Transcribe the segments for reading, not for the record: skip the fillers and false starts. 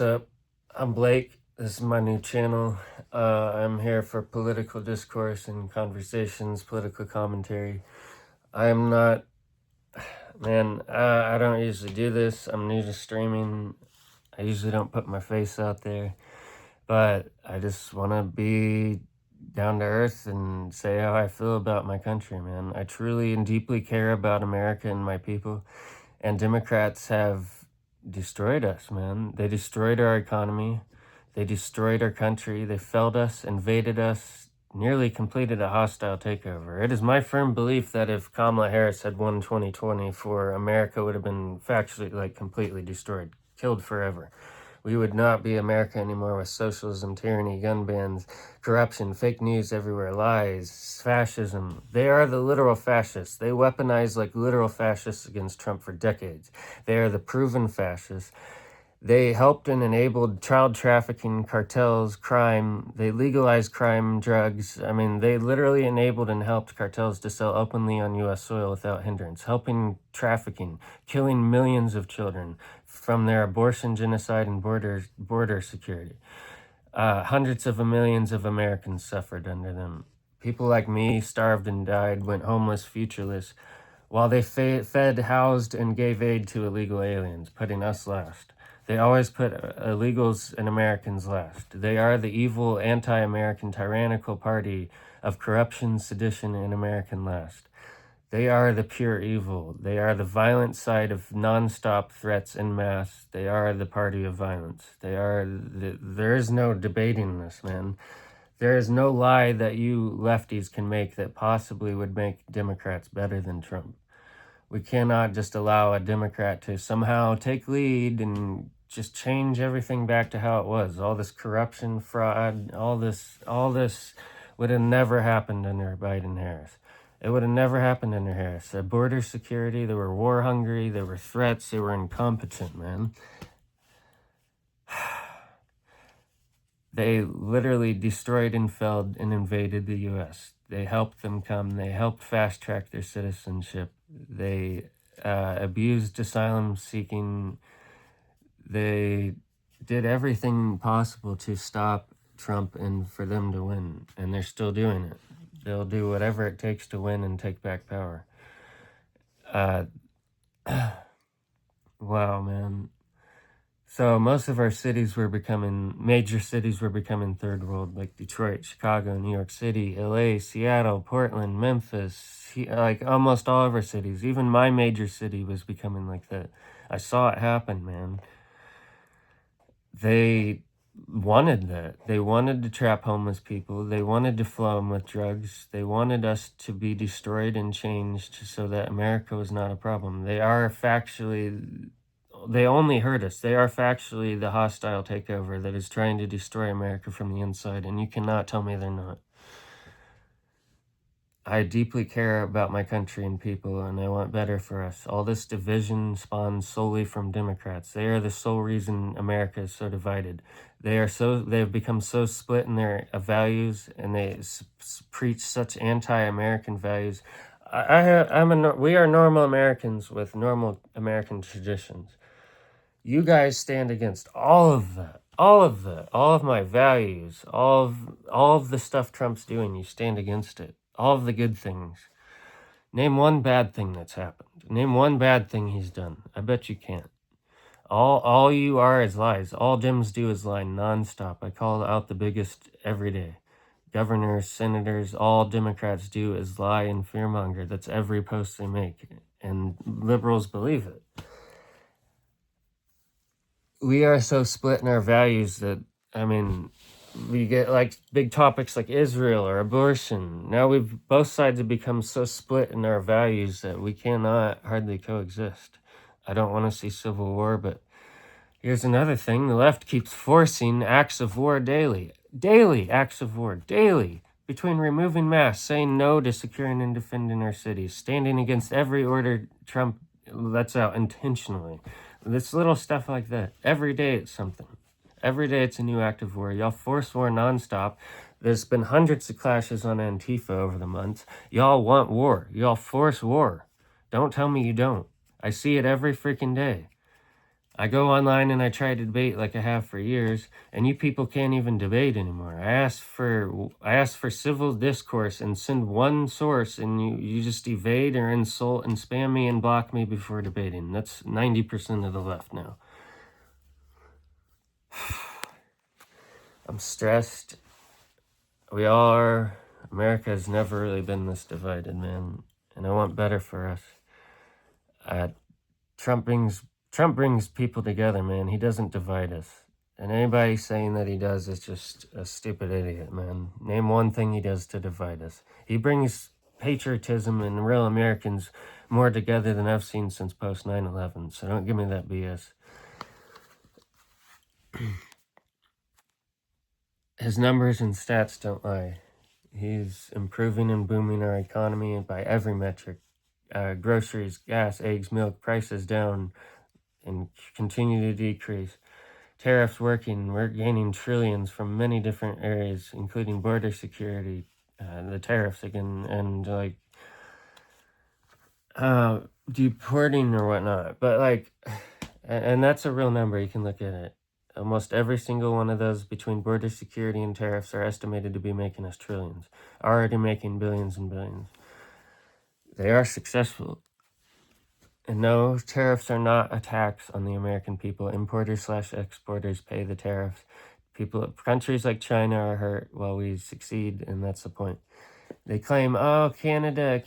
What's up? I'm Blake. This is my new channel. I'm here for political discourse and conversations, political commentary. I am not, man, I don't usually do this. I'm new to streaming. I usually don't put my face out there, but I just want to be down to earth and say how I feel about my country, man. I truly and deeply care about America and my people, and Democrats have destroyed us, man. They destroyed our economy. They destroyed our country. They failed us, invaded us, nearly completed a hostile takeover. It is my firm belief that if Kamala Harris had won 2024, America would have been factually, completely destroyed, killed forever. We would not be America anymore with socialism, tyranny, gun bans, corruption, fake news everywhere, lies, fascism. They are the literal fascists. They weaponize like literal fascists against Trump for decades. They are the proven fascists. They helped and enabled child trafficking, cartels, crime. They legalized crime, drugs. I mean, they literally enabled and helped cartels to sell openly on U.S. soil without hindrance, helping trafficking, killing millions of children from their abortion, genocide, and border security. Hundreds of millions of Americans suffered under them. People like me starved and died, went homeless, futureless, while they fed, housed, and gave aid to illegal aliens, putting us last. They always put illegals and Americans last. They are the evil, anti-American, tyrannical party of corruption, sedition, and American last. They are the pure evil. They are the violent side of nonstop threats en masse. They are the party of violence. There is no debating this, man. There is no lie that you lefties can make that possibly would make Democrats better than Trump. We cannot just allow a Democrat to somehow take lead and just change everything back to how it was. All this corruption, fraud, all this would have never happened under Biden-Harris. It would have never happened under Harris. The border security, they were war hungry, there were threats, they were incompetent, man. They literally destroyed and failed and invaded the U.S. They helped them come. They helped fast track their citizenship. They abused asylum seeking. They did everything possible to stop Trump and for them to win. And they're still doing it. They'll do whatever it takes to win and take back power. Wow, man. So most of our cities were becoming, major cities were becoming third world, like Detroit, Chicago, New York City, LA, Seattle, Portland, Memphis, like almost all of our cities. Even my major city was becoming like that. I saw it happen, man. They wanted that. They wanted to trap homeless people. They wanted to flood them with drugs. They wanted us to be destroyed and changed so that America was not a problem. They only hurt us. They are factually the hostile takeover that is trying to destroy America from the inside, and you cannot tell me they're not. I deeply care about my country and people, and I want better for us. All this division spawns solely from Democrats. They are the sole reason America is so divided. They have become so split in their values, and they preach such anti-American values. We are normal Americans with normal American traditions. You guys stand against all of that, all of my values, all of the stuff Trump's doing. You stand against it, all of the good things. Name one bad thing that's happened. Name one bad thing he's done. I bet you can't. All you are is lies. All Dems do is lie nonstop. I call out the biggest every day. Governors, senators, all Democrats do is lie and fearmonger. That's every post they make, and liberals believe it. We are so split in our values that, I mean, we get like big topics like Israel or abortion. Now both sides have become so split in our values that we cannot hardly coexist. I don't want to see civil war, but here's another thing. The left keeps forcing acts of war daily. Daily acts of war. Daily. Between removing masks, saying no to securing and defending our cities, standing against every order Trump lets out intentionally. This little stuff like that. Every day it's something. Every day it's a new act of war. Y'all force war nonstop. There's been hundreds of clashes on Antifa over the months. Y'all want war. Y'all force war. Don't tell me you don't. I see it every freaking day. I go online and I try to debate like I have for years, and you people can't even debate anymore. I asked for civil discourse and send one source, and you just evade or insult and spam me and block me before debating. That's 90% of the left now. I'm stressed. We all are. America has never really been this divided, man, and I want better for us. Trump brings people together, man. He doesn't divide us. And anybody saying that he does is just a stupid idiot, man. Name one thing he does to divide us. He brings patriotism and real Americans more together than I've seen since post 9/11. So don't give me that BS. His numbers and stats don't lie. He's improving and booming our economy by every metric. Groceries, gas, eggs, milk, prices down and continue to decrease. Tariffs working. We're gaining trillions from many different areas, including border security, the tariffs again, and like deporting or whatnot. But like, and that's a real number. You can look at it. Almost every single one of those between border security and tariffs are estimated to be making us trillions, already making billions and billions. They are successful. And no, tariffs are not a tax on the American people. Importers/exporters pay the tariffs. Countries like China are hurt while we succeed, and that's the point. They claim, oh, Canada,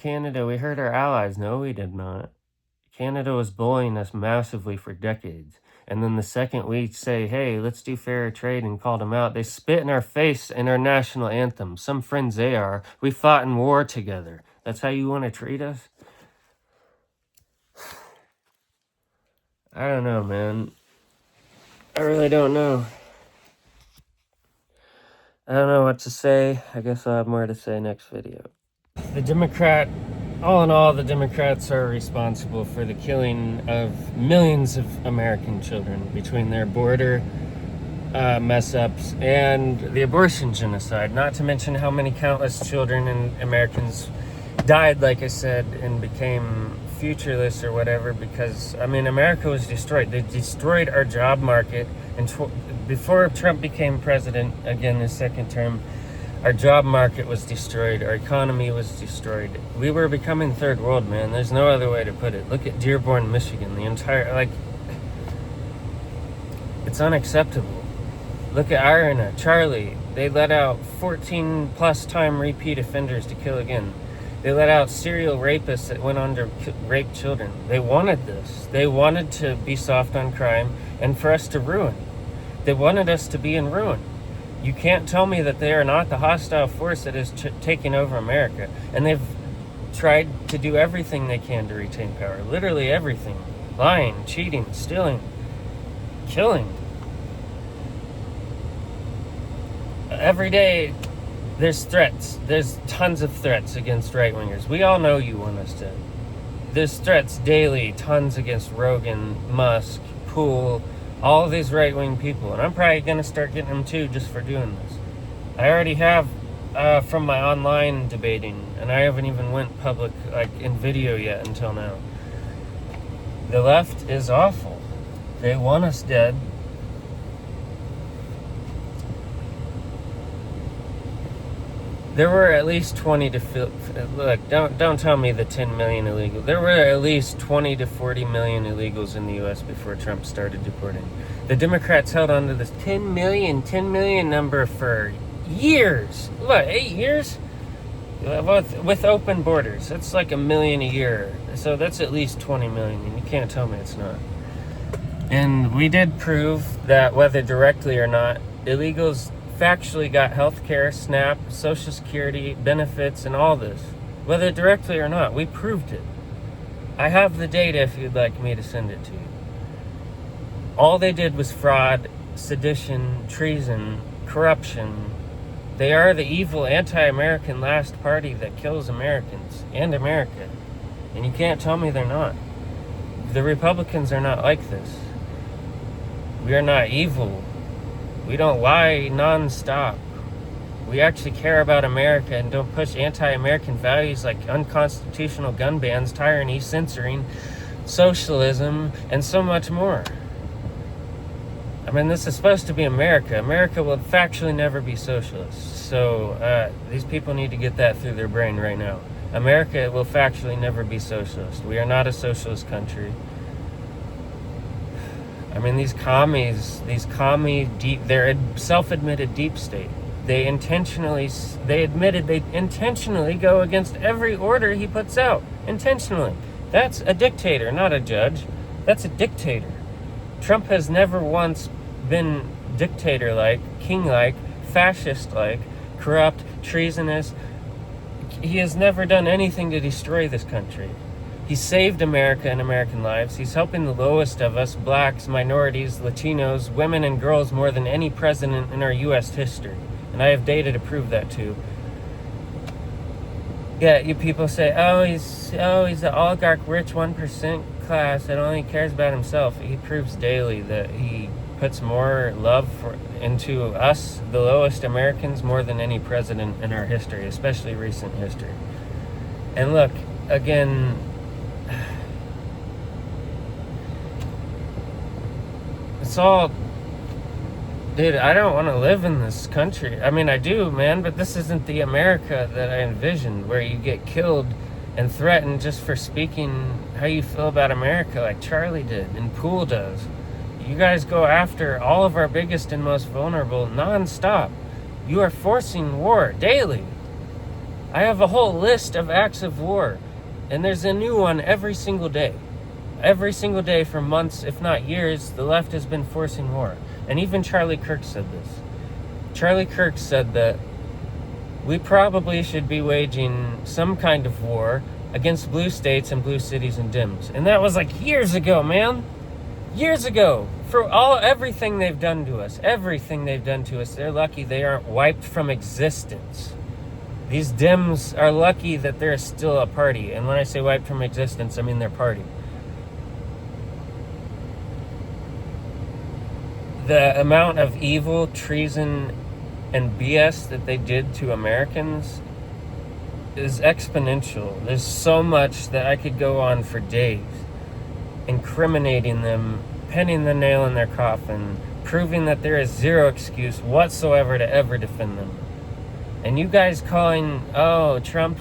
we hurt our allies. No, we did not. Canada was bullying us massively for decades. And then the second we say, hey, let's do fair trade and call them out, they spit in our face in our national anthem. Some friends they are. We fought in war together. That's how you want to treat us? I don't know, man. I really don't know. I don't know what to say. I guess I'll have more to say next video. All in all, the Democrats are responsible for the killing of millions of American children between their border mess-ups and the abortion genocide, not to mention how many countless children and Americans died, like I said, and became futureless or whatever because, I mean, America was destroyed. They destroyed our job market. And before Trump became president, again, his second term, our job market was destroyed. Our economy was destroyed. We were becoming third world, man. There's no other way to put it. Look at Dearborn, Michigan. It's unacceptable. Look at Ireland, Charlie. They let out 14 plus time repeat offenders to kill again. They let out serial rapists that went on to rape children. They wanted this. They wanted to be soft on crime and for us to ruin. They wanted us to be in ruin. You can't tell me that they are not the hostile force that is taking over America. And they've tried to do everything they can to retain power. Literally everything. Lying, cheating, stealing, killing. Every day, there's threats. There's tons of threats against right-wingers. We all know you want us dead. There's threats daily, tons against Rogan, Musk, Poole, all of these right-wing people. And I'm probably going to start getting them too just for doing this. I already have from my online debating, and I haven't even went public like in video yet until now. The left is awful. They want us dead. There were at least 20 to look. Don't tell me the 10 million illegals. There were at least 20 to 40 million illegals in the U.S. before Trump started deporting. The Democrats held on to this 10 million number for years. What, 8 years? With open borders, that's like 1 million a year. So that's at least 20 million, and you can't tell me it's not. And we did prove that whether directly or not, illegals factually got health care, SNAP, Social Security, benefits, and all this. Whether directly or not, we proved it. I have the data if you'd like me to send it to you. All they did was fraud, sedition, treason, corruption. They are the evil anti-American last party that kills Americans and America. And you can't tell me they're not. The Republicans are not like this. We are not evil. We don't lie nonstop. We actually care about America and don't push anti-American values like unconstitutional gun bans, tyranny, censoring, socialism, and so much more. mean, this is supposed to be America. America will factually never be socialist. So these people need to get that through their brain right now. America will factually never be socialist. We are not a socialist country. I mean, these commies, they're a self-admitted deep state. They admitted they intentionally go against every order he puts out. Intentionally. That's a dictator, not a judge. That's a dictator. Trump has never once been dictator-like, king-like, fascist-like, corrupt, treasonous. He has never done anything to destroy this country. He saved America and American lives. He's helping the lowest of us, blacks, minorities, Latinos, women, and girls more than any president in our U.S. history. And I have data to prove that too. Yeah, you people say, he's the oligarch, rich 1% class that only cares about himself. He proves daily that he puts more love into us, the lowest Americans, more than any president in our history, especially recent history. And look, again, it's all, dude, I don't want to live in this country. I mean, I do, man, but this isn't the America that I envisioned, where you get killed and threatened just for speaking how you feel about America, like Charlie did and Poole does. You guys go after all of our biggest and most vulnerable nonstop. You are forcing war daily. I have a whole list of acts of war, and there's a new one every single day. Every single day for months, if not years, the left has been forcing war. And even Charlie Kirk said this. Charlie Kirk said that we probably should be waging some kind of war against blue states and blue cities and Dems. And that was like years ago, man. Years ago. For everything they've done to us. Everything they've done to us. They're lucky they aren't wiped from existence. These Dems are lucky that they're still a party. And when I say wiped from existence, I mean their party. The amount of evil, treason, and BS that they did to Americans is exponential. There's so much that I could go on for days, incriminating them, pinning the nail in their coffin, proving that there is zero excuse whatsoever to ever defend them. And you guys calling, Trump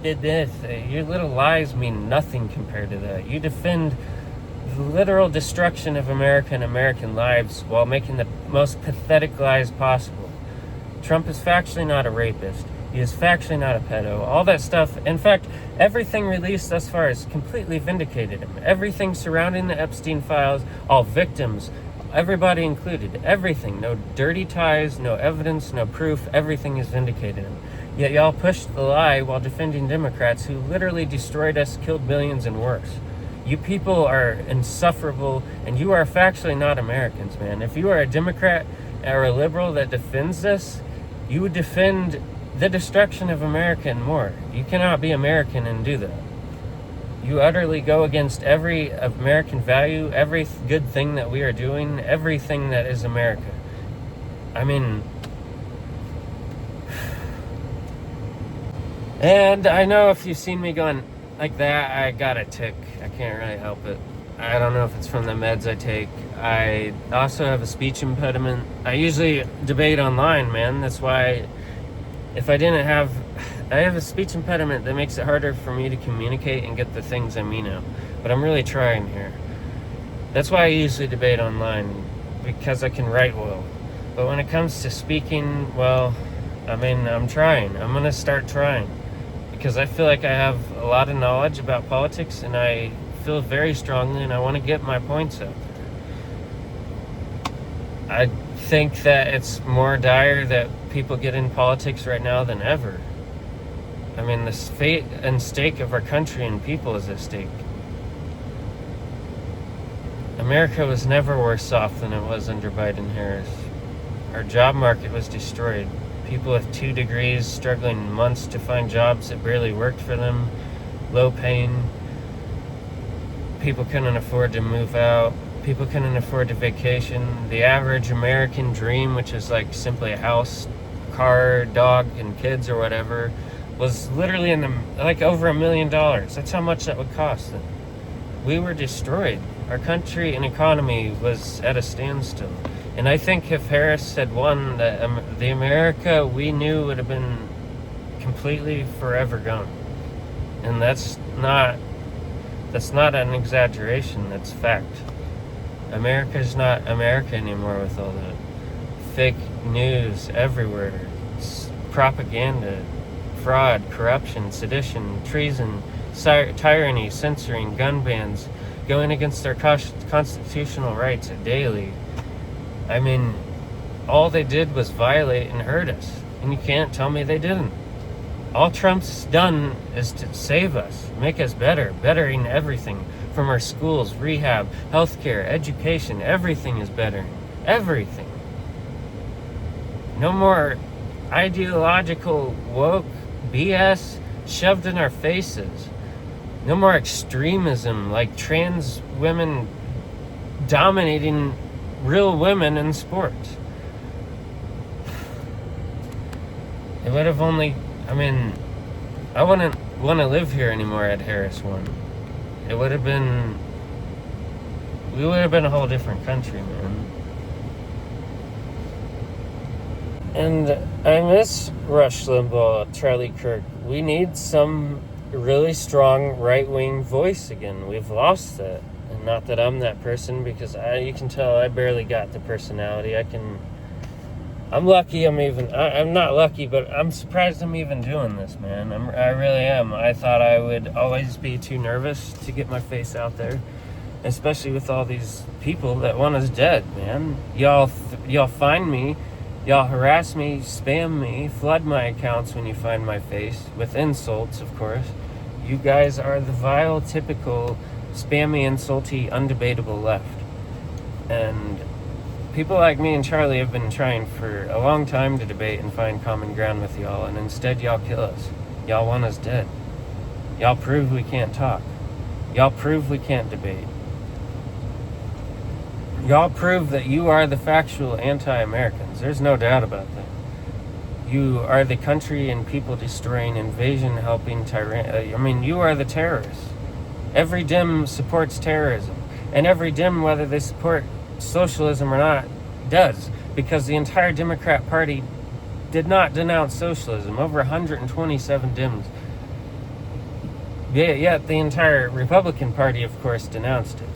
did this, your little lies mean nothing compared to that. You defend the literal destruction of America and American lives while making the most pathetic lies possible. Trump is factually not a rapist. He is factually not a pedo. All that stuff. In fact, everything released thus far has completely vindicated him. Everything surrounding the Epstein files, all victims, everybody included, everything. No dirty ties, no evidence, no proof. Everything has vindicated him. Yet y'all pushed the lie while defending Democrats who literally destroyed us, killed billions, and worse. You people are insufferable, and you are factually not Americans, man. If you are a Democrat or a liberal that defends this, you would defend the destruction of America and more. You cannot be American and do that. You utterly go against every American value, every good thing that we are doing, everything that is America. I mean, and I know if you've seen me going like that, I got a tick. I can't really help it. I don't know if it's from the meds I take. I also have a speech impediment. I usually debate online, man. That's why I have a speech impediment that makes it harder for me to communicate and get the things I mean out. But I'm really trying here. That's why I usually debate online, because I can write well. But when it comes to speaking, well, I mean, I'm trying. I'm going to start trying. Because I feel like I have a lot of knowledge about politics, and I feel very strongly, and I want to get my points out there. I think that it's more dire that people get in politics right now than ever. I mean, the fate and stake of our country and people is at stake. America was never worse off than it was under Biden-Harris. Our job market was destroyed. People with 2 degrees struggling months to find jobs that barely worked for them, low paying. People couldn't afford to move out. People couldn't afford to vacation. The average American dream, which is like simply a house, car, dog, and kids or whatever, was literally over $1 million. That's how much that would cost them. We were destroyed. Our country and economy was at a standstill. And I think if Harris had won, the America we knew would have been completely forever gone. And that's not an exaggeration, that's fact. America's not America anymore with all the fake news everywhere. It's propaganda, fraud, corruption, sedition, treason, tyranny, censoring, gun bans, going against our constitutional rights daily. I mean, all they did was violate and hurt us. And you can't tell me they didn't. All Trump's done is to save us, make us better, bettering everything. From our schools, rehab, healthcare, education, everything is better. Everything. No more ideological woke BS shoved in our faces. No more extremism like trans women dominating real women in sports. It would have only, I wouldn't want to live here anymore had Harris won. We would have been a whole different country, man. And I miss Rush Limbaugh, Charlie Kirk. We need some really strong right-wing voice again. We've lost that. And not that I'm that person, because you can tell I barely got the personality. I'm lucky I'm not lucky, but I'm surprised I'm even doing this, man. I really am. I thought I would always be too nervous to get my face out there, especially with all these people that want us dead, man. Y'all find me, y'all harass me, spam me, flood my accounts when you find my face, with insults, of course. You guys are the vile, typical, spammy, insulty, undebatable left. And people like me and Charlie have been trying for a long time to debate and find common ground with y'all, and instead y'all kill us. Y'all want us dead. Y'all prove we can't talk. Y'all prove we can't debate. Y'all prove that you are the factual anti-Americans. There's no doubt about that. You are the country and people destroying, invasion helping you are the terrorists. Every Dem supports terrorism. And every Dem, whether they support socialism or not, does, because the entire Democrat Party did not denounce socialism. Over 127 Dems. Yet the entire Republican Party, of course, denounced it.